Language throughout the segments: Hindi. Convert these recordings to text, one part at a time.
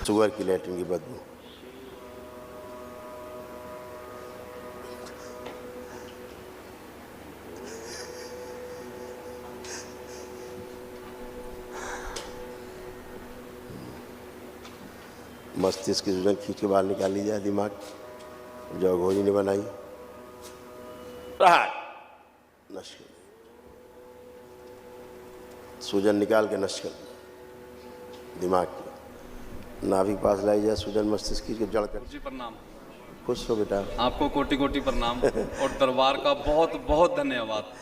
सुअर की लैट्रिन की बदबू। मस्तिष्क की सूजन खींच के बाहर निकाल ली जाए, दिमाग जो घोरी ने बनाई। नष्ट कर, सूजन निकाल के नष्ट कर दिमाग की। नाभि के पास लाई जाए सूजन, मस्तिष्क की जड़ कर। जी प्रणाम। खुश हो बेटा। आपको कोटि कोटि प्रणाम और दरबार का बहुत बहुत धन्यवाद।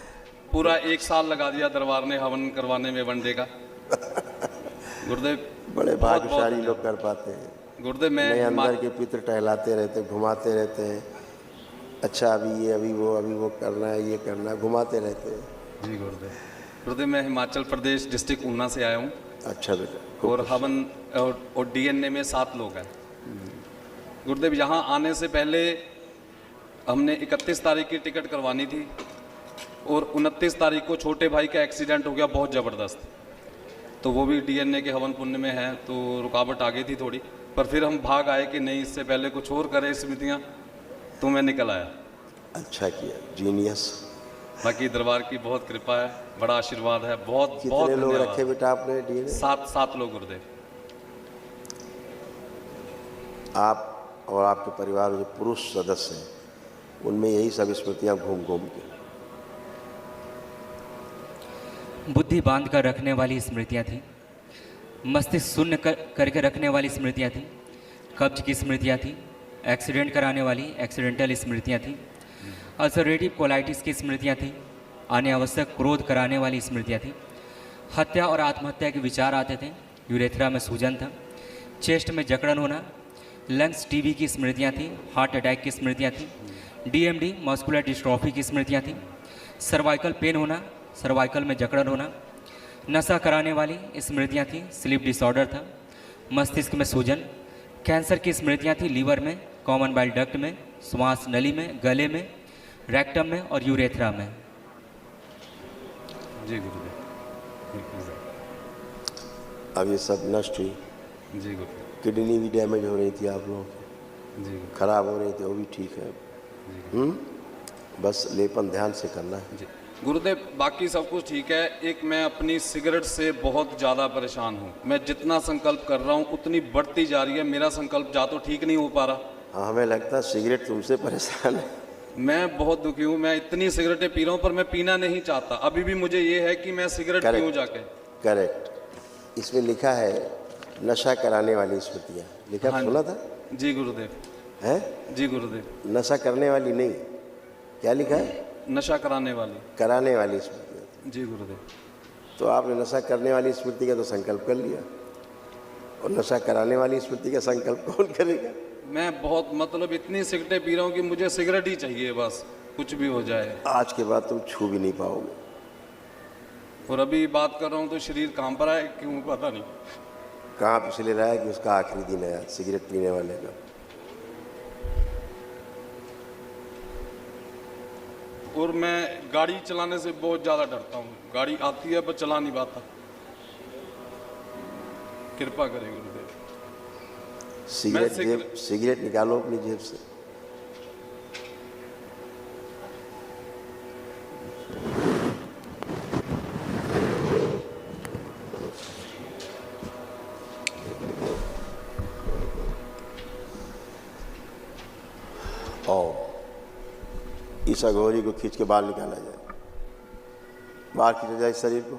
पूरा 1 साल लगा दिया दरबार ने हवन करवाने में वनडे का। गुरुदेव बड़े बहुत भाग्यशाली लोग कर पाते हैं। गुरुदेव मैं नए अंदर के पितर टहलाते रहते, घुमाते रहते हैं। अच्छा अभी ये अभी वो करना है, ये करना है, घुमाते रहते हैं। जी गुरुदेव। गुरुदेव मैं हिमाचल प्रदेश डिस्ट्रिक्ट ऊना से आया हूँ। अच्छा बेटा। और हवन और डीएनए में 7 लोग हैं। गुरुदेव यहाँ आने से पहले हमने 31 तारीख की टिकट करवानी थी और 29 तारीख को छोटे भाई का एक्सीडेंट हो गया बहुत ज़बरदस्त। तो वो भी डीएनए के हवन पुण्य में है, तो रुकावट आ गई थी थोड़ी। पर फिर हम भाग आए कि नहीं, इससे पहले कुछ और करें स्मृतियाँ, तो मैं निकल आया। अच्छा किया, जीनियस। बाकी दरबार की बहुत कृपा है, बड़ा आशीर्वाद है। बहुत बहुत कितने लोग धन्यवाद। रखे बेटा आपने डीएनए? 7 लोग गुरुदेव। आप और आपके परिवार में जो पुरुष सदस्य हैं, उनमें यही सब स्मृतियाँ घूम घूम के। बुद्धि बांध कर रखने वाली स्मृतियाँ थी, मस्तिष्क शून्य करके रखने वाली स्मृतियाँ थी, कब्ज की स्मृतियाँ थी, एक्सीडेंट कराने वाली एक्सीडेंटल स्मृतियाँ थी, अल्सरेटिव कोलाइटिस की स्मृतियाँ थी, अनावश्यक क्रोध कराने वाली स्मृतियाँ थी, हत्या और आत्महत्या के विचार आते थे, यूरेथ्रा में सूजन था, चेस्ट में जकड़न होना, लंग्स टीबी की स्मृतियाँ थी, हार्ट अटैक की स्मृतियाँ थी, डीएमडी मस्कुलर डिस्ट्रॉफी की स्मृतियाँ थी, सर्वाइकल पेन होना, सर्वाइकल में जकड़न होना, नशा कराने वाली स्मृतियाँ थी, स्लीप डिसऑर्डर था, मस्तिष्क में सूजन, कैंसर की स्मृतियाँ थी, लीवर में, कॉमन बाइल डक्ट में, श्वास नली में, गले में, रेक्टम में और यूरेथ्रा में। जी गुरुदेव। अब ये सब नष्ट हुई। जी गुरुदेव। किडनी भी डैमेज हो रही थी आप लोगों की, जी खराब हो रही थी, वो भी ठीक है। बस लेपन ध्यान से करना है। जी गुरुदेव। बाकी सब कुछ ठीक है। एक मैं अपनी सिगरेट से बहुत ज़्यादा परेशान हूँ। मैं जितना संकल्प कर रहा हूँ उतनी बढ़ती जा रही है। मेरा संकल्प जा तो ठीक नहीं हो पा रहा। हाँ, हमें लगता है सिगरेट तुमसे परेशान है। मैं बहुत दुखी हूँ। मैं इतनी सिगरेटें पी रहा हूँ पर मैं पीना नहीं चाहता। अभी भी मुझे ये है कि मैं सिगरेट पीऊँ जाके। करेक्ट। इसमें लिखा है नशा कराने वाली स्मृतियाँ। लिखा हाँ, सुना था? जी गुरुदेव। है? जी गुरुदेव। नशा करने वाली नहीं, क्या लिखा है? नशा कराने वाली। कराने वाली स्मृतियाँ। जी गुरुदेव। तो आपने नशा करने वाली स्मृति का तो संकल्प कर लिया, और नशा कराने वाली स्मृति का संकल्प कौन करेगा? मैं बहुत मतलब इतनी सिगरेटें पी रहा हूँ कि मुझे सिगरेट ही चाहिए, बस कुछ भी हो जाए। आज के बाद तुम छू भी नहीं पाओगे। और अभी बात कर रहा हूँ तो शरीर काम पर है, क्यों पता नहीं। कहाँ पिछले रहा है कि उसका आखिरी दिन है सिगरेट पीने वाले का। और मैं गाड़ी चलाने से बहुत ज़्यादा डरता हूँ। गाड़ी आती है पर चला नहीं पाता। कृपा करें गुरुदेव। सिगरेट निकालो अपनी जेब से। और इस अघोरी को खींच के बाहर निकाला जाए, बाहर खींचा जाए इस शरीर को,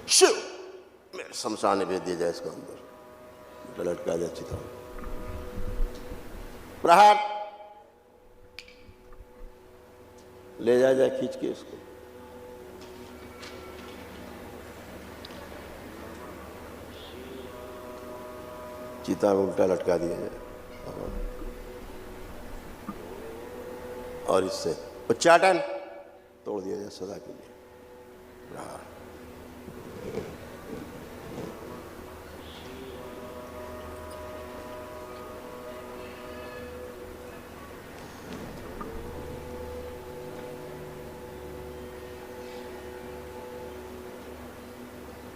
शिव मेरे शमशान में भेज दिया जाए इसको अंदर, लटका जाए चिता। प्रहार ले जाया जाए खींच के इसको। चिता में उल्टा लटका दिया जाए और इससे उच्चाटन तोड़ दिया जाए सदा के लिए।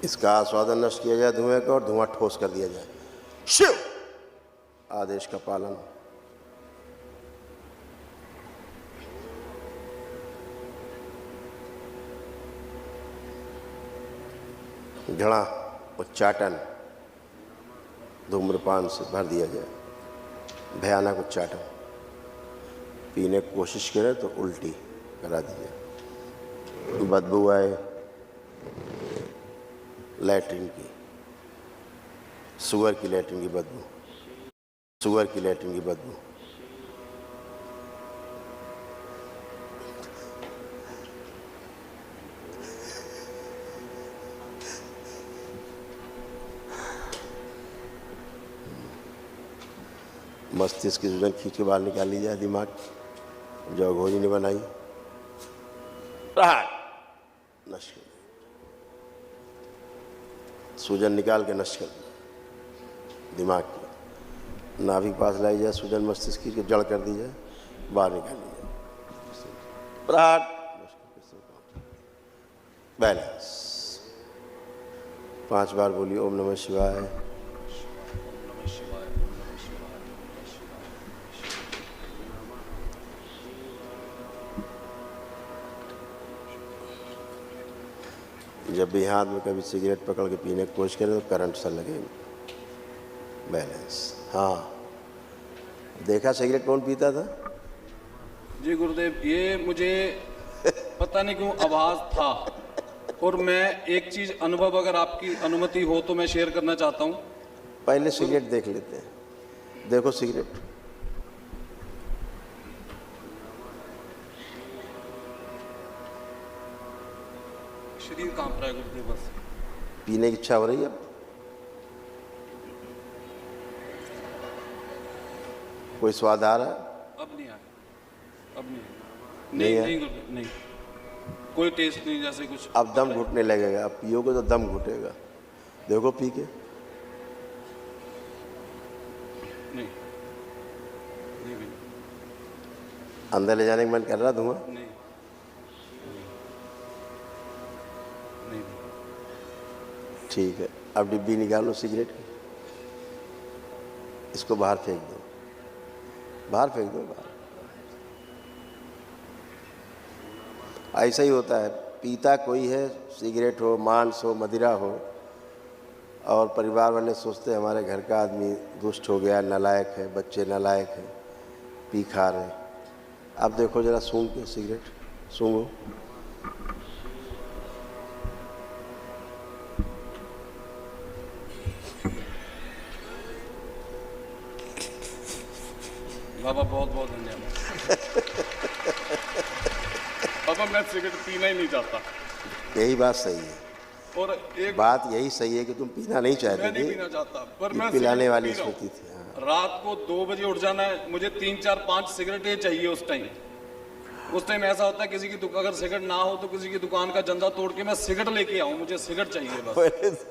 इसका आस्वादन नष्ट किया जाए धुएं का, और धुआं ठोस कर दिया जाए। शिव आदेश का पालन। घड़ा उच्चाटन धूम्रपान से भर दिया जाए, भयानक उच्चाटन। पीने की कोशिश करे तो उल्टी करा दीजिए। बदबू आए लैट्रिन की, सुअर की लैट्रिन की बदबू, सुअर की लैट्रिन की बदबू। मस्तिष्क की सूजन खींच के बाहर निकाल ली जाए, दिमाग जो घोड़ी ने बनाई नष्ट कर, सूजन निकाल के नष्ट कर दिया दिमाग की। नाभि के पास लाई जाए, सूजन मस्तिष्क की जड़ कर दी जाए, बाहर निकाल ली जाए। बैलेंस 5 बार बोलिए ओम नमः शिवाय। जब भी हाथ में कभी सिगरेट पकड़ के पीने की कोशिश करें तो करंट सा लगेगा। बैलेंस। हाँ, देखा सिगरेट कौन पीता था? जी गुरुदेव, ये मुझे पता नहीं क्यों आभास था, और मैं एक चीज अनुभव, अगर आपकी अनुमति हो तो मैं शेयर करना चाहता हूँ। पहले सिगरेट देख लेते हैं। देखो सिगरेट। शरीर कांप रहा है गुरुदेव, बस। पीने की इच्छा हो रही है अब? कोई स्वाद आ रहा है? अब नहीं आया, अब नहीं। नहीं है? नहीं गुरुदेव, नहीं, कोई टेस्ट नहीं, जैसे कुछ। अब दम घुटने लगेगा, अब पियोगे तो दम घुटेगा। देखो पी के। नहीं, नहीं भी अंदर ले जाने का मन कर रहा धुआं? नहीं, नहीं। ठीक है, अब डिब्बी निकालो सिगरेट की, इसको बाहर फेंक दो, बाहर फेंक दो, बाहर। ऐसा ही होता है, पीता कोई है, सिगरेट हो, मांस हो, मदिरा हो, और परिवार वाले सोचते हैं हमारे घर का आदमी दुष्ट हो गया, नालायक है, बच्चे नालायक हैं, पी खा रहे हैं। अब देखो जरा सूंघ के सिगरेट, सूंघो। बाबा बहुत बहुत धन्यवाद। बाबा मैं सिगरेट पीना ही नहीं चाहता। यही बात सही है, और एक बात यही सही है कि तुम पीना नहीं चाहते मैं नहीं थे, पीना चाहता, पर ये मैं पिलाने सिगरेट वाली पी रहा हूँ। स्मृति थी। हाँ। रात को 2 बजे उठ जाना है, मुझे 3 4 5 सिगरेटें चाहिए उस टाइम। उस टाइम ऐसा होता है किसी की दुकान, अगर सिगरेट ना हो तो किसी की दुकान का जंदा तोड़ के मैं सिगरेट लेके आऊं, मुझे सिगरेट चाहिए बस,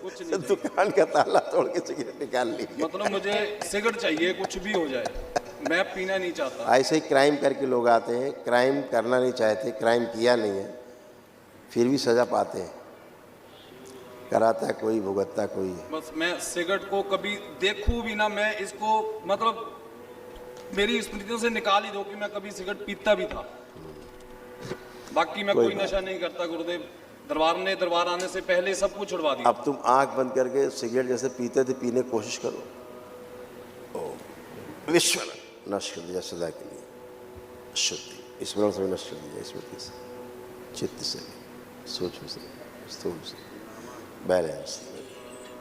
कुछ नहीं चाहिए। दुकान का ताला तोड़ के सिगरेट निकाल ली। मतलब मुझे सिगरेट चाहिए, कुछ भी हो जाए, मैं पीना नहीं चाहता। ऐसे ही क्राइम करके लोग आते हैं, क्राइम करना नहीं चाहते, क्राइम किया नहीं है, फिर भी सजा पाते हैं। कराता है कोई, भुगतता कोई है। बस मैं सिगरेट को कभी देखूं भी ना, मैं इसको मतलब मेरी स्मृतियों से निकाल ही दो कि मैं कभी सिगरेट पीता भी था। बाकी मैं कोई नशा नहीं करता गुरुदेव। दरबार आने से पहले सब कुछ छुड़वा दिया। अब तुम आंख बंद करके सिगरेट जैसे पीते थे पीने की कोशिश करो। ओम विश्व नष्ट कर दिया सदा के लिए, शुद्धि स्मरण से नष्ट कर दिया, स्मृति से, चित्त से, सूक्ष्म से, स्थूल से। बैलेंस।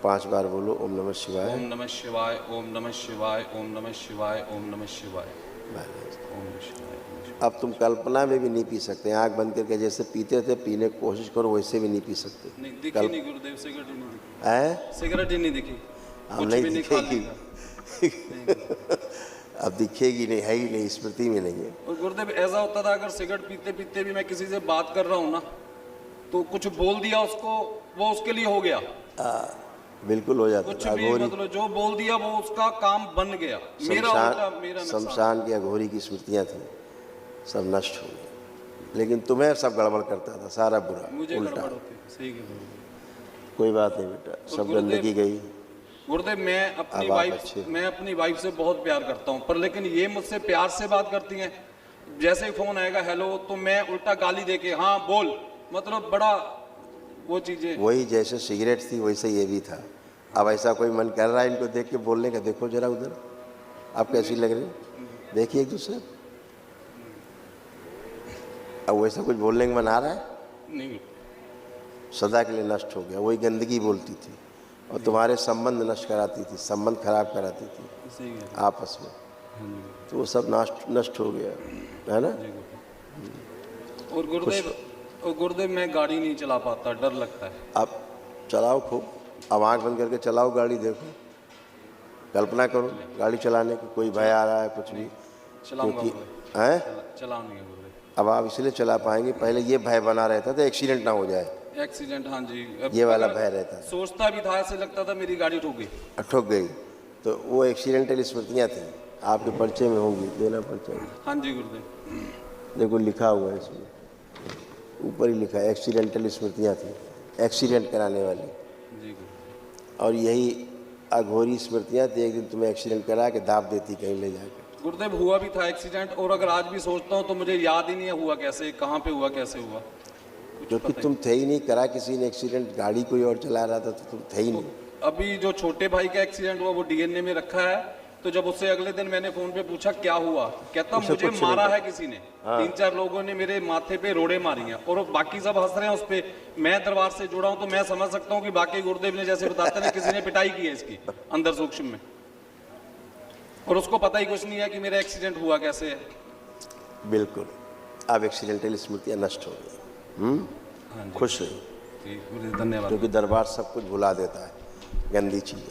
5 बार बोलो ओम नमः शिवाय। ओम नमः शिवाय, ओम नमः शिवाय, ओम नमः शिवाय, ओम नमः शिवाय। बैलेंस। ओम नमः शिवाय। अब तुम कल्पना में भी नहीं पी सकते, आंख बंद करके जैसे पीते थे पीने की कोशिश करो, वैसे भी नहीं पी सकते। नहीं दिखी नहीं गुरुदेव, सिगरेट ही नहीं दिखी। है? सिगरेट ही नहीं दिखी, अब कुछ नहीं भी नहीं खा दिखेगी। लिया। अब दिखेगी नहीं, है ही नहीं, स्मृति में नहीं है। और गुरुदेव ऐसा होता था, अगर सिगरेट पीते पीते भी मैं किसी से बात कर रहा हूँ ना, तो कुछ बोल दिया उसको, वो उसके लिए हो गया। बिल्कुल हो जाता कुछ था। भी अघोरी मतलब जो बोल दिया वो उसका काम बन गया। मेरा उल्टा, मेरा नुकसान। शमशान की अघोरी की स्मृतियाँ थी, सब नष्ट हो गई। लेकिन तुम्हें सब गड़बड़ करता था, सारा बुरा मुझे उल्टा। गड़बड़ होती है, सही कह रहे हो। कोई बात नहीं बेटा, सब गुरुदेव, गंदगी गई। गुरुदेव अब आप अच्छे। मैं अपनी वाइफ से बहुत प्यार करता हूँ, पर लेकिन ये मुझसे प्यार से बात करती हैं। जैसे ही फोन आएगा हेलो, तो मैं उल्टा गाली देके हाँ बोल, मतलब बड़ा वो चीजें। वही जैसे सिगरेट थी वैसे ये भी था। अब ऐसा कोई मन कर रहा है इनको देख के बोलने का, देखो जरा उधर आप कैसी लग रही, देखिए एक दूसरे। अब वैसा कुछ बोलने का मन आ रहा है? नहीं, सदा के लिए नष्ट हो गया। वही गंदगी बोलती थी और तुम्हारे संबंध नष्ट कराती थी, संबंध खराब कराती थी सही है। आपस में, तो वो सब नष्ट हो गया है ना। और गुरुदेव मैं गाड़ी नहीं चला पाता, डर लगता है। अब चलाओ खूब, अब आँख बंद करके चलाओ गाड़ी, देखो कल्पना करो गाड़ी चलाने की, कोई भय आ रहा है कुछ भी, चलाऊंगा क्योंकि हैं चलाऊंगा गुरुदेव। अब आप इसलिए चला पाएंगे, पहले ये भय बना रहता था एक्सीडेंट ना हो जाए, एक्सीडेंट, हाँ जी। ये वाला भय रहता है। सोचता भी था, ऐसे लगता था मेरी गाड़ी ठुक गई। ठुक गई तो वो एक्सीडेंटल स्मृतियाँ थी, आपके पर्चे में होंगी, देना पर्चा में। हाँ जी गुरुदेव। देखो लिखा हुआ है इसमें, ऊपर ही लिखा है एक्सीडेंटल स्मृतियाँ थी, एक्सीडेंट कराने वाली। जी गुरुदेव। और यही अघोरी स्मृतियाँ थी, एक दिन तुम्हें एक्सीडेंट करा के दाब देती कहीं ले जाकर। गुरुदेव हुआ भी था एक्सीडेंट, और अगर आज भी सोचता हूँ तो मुझे याद ही नहीं है हुआ कैसे, कहाँ पे हुआ, कैसे हुआ। क्योंकि तुम थे ही नहीं, करा किसी ने एक्सीडेंट, गाड़ी कोई और चला रहा था, तो तुम थे ही नहीं। अभी जो छोटे भाई का एक्सीडेंट हुआ वो डीएनए में रखा है, तो जब उससे अगले दिन मैंने फोन पे पूछा क्या हुआ, कहता उसे मुझे कुछ मारा नहीं है किसी ने, 3-4 लोगों ने मेरे माथे पे रोड़े मारी हैं, और बाकी सब हंस रहे हैं उस पे। मैं दरबार से जुड़ा हूं तो मैं समझ सकता हूं कि बाकी गुरुदेव ने जैसे बताते हैं किसी ने पिटाई की है इसकी अंदर सूक्ष्म में, और उसको पता ही कुछ नहीं है कि मेरा एक्सीडेंट हुआ कैसे है। बिल्कुल, अब एक्सीडेंटल स्मृतियाँ नष्ट हो गई। हाँ जी खुश रही, जी गुरुदेव, धन्यवाद। क्योंकि दरबार सब कुछ भुला देता है, गंदी चीज़ें।